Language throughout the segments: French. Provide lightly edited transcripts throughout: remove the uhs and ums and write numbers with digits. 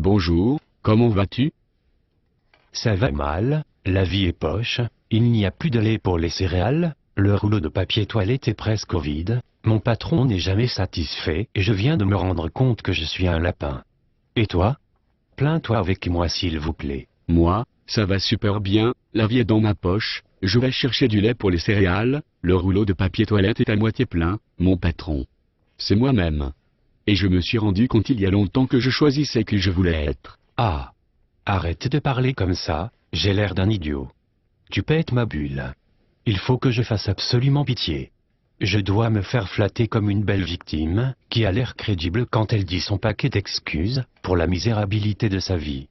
Bonjour, comment vas-tu? Ça va mal, la vie est poche, il n'y a plus de lait pour les céréales, le rouleau de papier toilette est presque au vide, mon patron n'est jamais satisfait et je viens de me rendre compte que je suis un lapin. Et toi? Plains-toi avec moi s'il vous plaît. Moi, ça va super bien, la vie est dans ma poche, je vais chercher du lait pour les céréales, le rouleau de papier toilette est à moitié plein, mon patron. C'est moi-même. Et je me suis rendu compte il y a longtemps que je choisissais qui je voulais être. Ah! Arrête de parler comme ça, j'ai l'air d'un idiot. Tu pètes ma bulle. Il faut que je fasse absolument pitié. Je dois me faire flatter comme une belle victime, qui a l'air crédible quand elle dit son paquet d'excuses, pour la misérabilité de sa vie.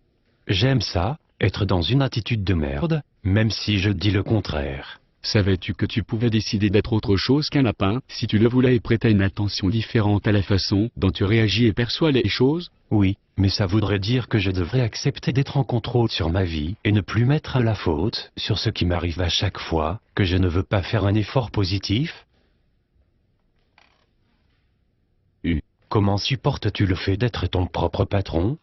J'aime ça, être dans une attitude de merde, même si je dis le contraire. Savais-tu que tu pouvais décider d'être autre chose qu'un lapin, si tu le voulais et prêter une attention différente à la façon dont tu réagis et perçois les choses? Oui, mais ça voudrait dire que je devrais accepter d'être en contrôle sur ma vie et ne plus mettre la faute sur ce qui m'arrive à chaque fois, que je ne veux pas faire un effort positif? Comment supportes-tu le fait d'être ton propre patron?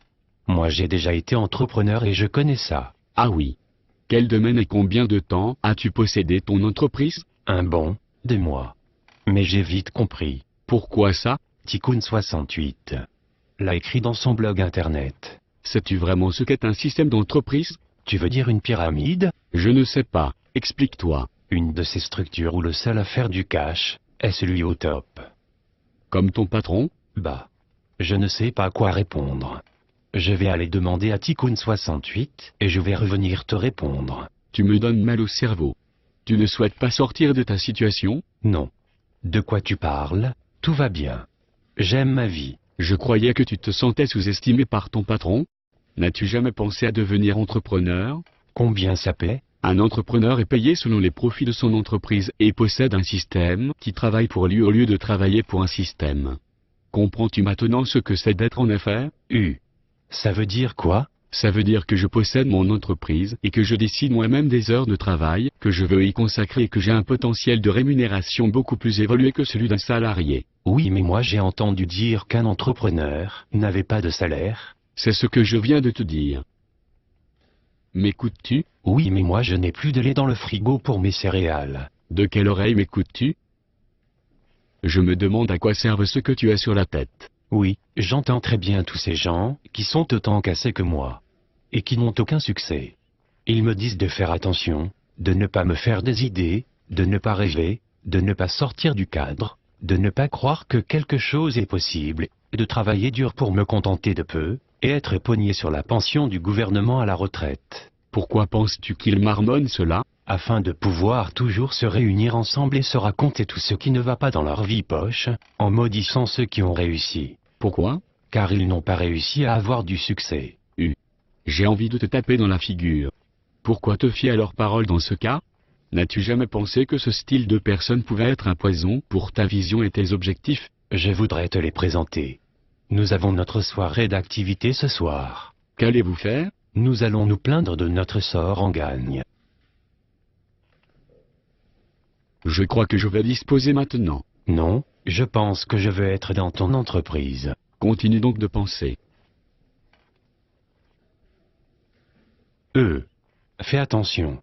Moi j'ai déjà été entrepreneur et je connais ça. Ah oui. Quel domaine et combien de temps as-tu possédé ton entreprise? Un bon, 2 mois. Mais j'ai vite compris. Pourquoi ça? Tikkun68 l'a écrit dans son blog internet. Sais-tu vraiment ce qu'est un système d'entreprise? Tu veux dire une pyramide? Je ne sais pas, explique-toi. Une de ces structures où le seul à faire du cash est celui au top. Comme ton patron? Bah, je ne sais pas quoi répondre. Je vais aller demander à Tikkun68 et je vais revenir te répondre. Tu me donnes mal au cerveau. Tu ne souhaites pas sortir de ta situation? Non. De quoi tu parles? Tout va bien. J'aime ma vie. Je croyais que tu te sentais sous-estimé par ton patron. N'as-tu jamais pensé à devenir entrepreneur? Combien ça paie? Un entrepreneur est payé selon les profits de son entreprise et possède un système qui travaille pour lui au lieu de travailler pour un système. Comprends-tu maintenant ce que c'est d'être en affaires? Ça veut dire quoi? Ça veut dire que je possède mon entreprise et que je décide moi-même des heures de travail que je veux y consacrer et que j'ai un potentiel de rémunération beaucoup plus évolué que celui d'un salarié. Oui, mais moi j'ai entendu dire qu'un entrepreneur n'avait pas de salaire. C'est ce que je viens de te dire. M'écoutes-tu? Oui, mais moi je n'ai plus de lait dans le frigo pour mes céréales. De quelle oreille m'écoutes-tu? Je me demande à quoi servent ce que tu as sur la tête. Oui, j'entends très bien tous ces gens qui sont autant cassés que moi. Et qui n'ont aucun succès. Ils me disent de faire attention, de ne pas me faire des idées, de ne pas rêver, de ne pas sortir du cadre, de ne pas croire que quelque chose est possible, et de travailler dur pour me contenter de peu, et être pogné sur la pension du gouvernement à la retraite. Pourquoi penses-tu qu'ils marmonnent cela? Afin de pouvoir toujours se réunir ensemble et se raconter tout ce qui ne va pas dans leur vie poche, en maudissant ceux qui ont réussi. Pourquoi? Car ils n'ont pas réussi à avoir du succès. J'ai envie de te taper dans la figure. Pourquoi te fier à leurs paroles dans ce cas? N'as-tu jamais pensé que ce style de personne pouvait être un poison pour ta vision et tes objectifs? Je voudrais te les présenter. Nous avons notre soirée d'activité ce soir. Qu'allez-vous faire? Nous allons nous plaindre de notre sort en gagne. Je crois que je vais disposer maintenant. Non, je pense que je veux être dans ton entreprise. Continue donc de penser. Fais attention.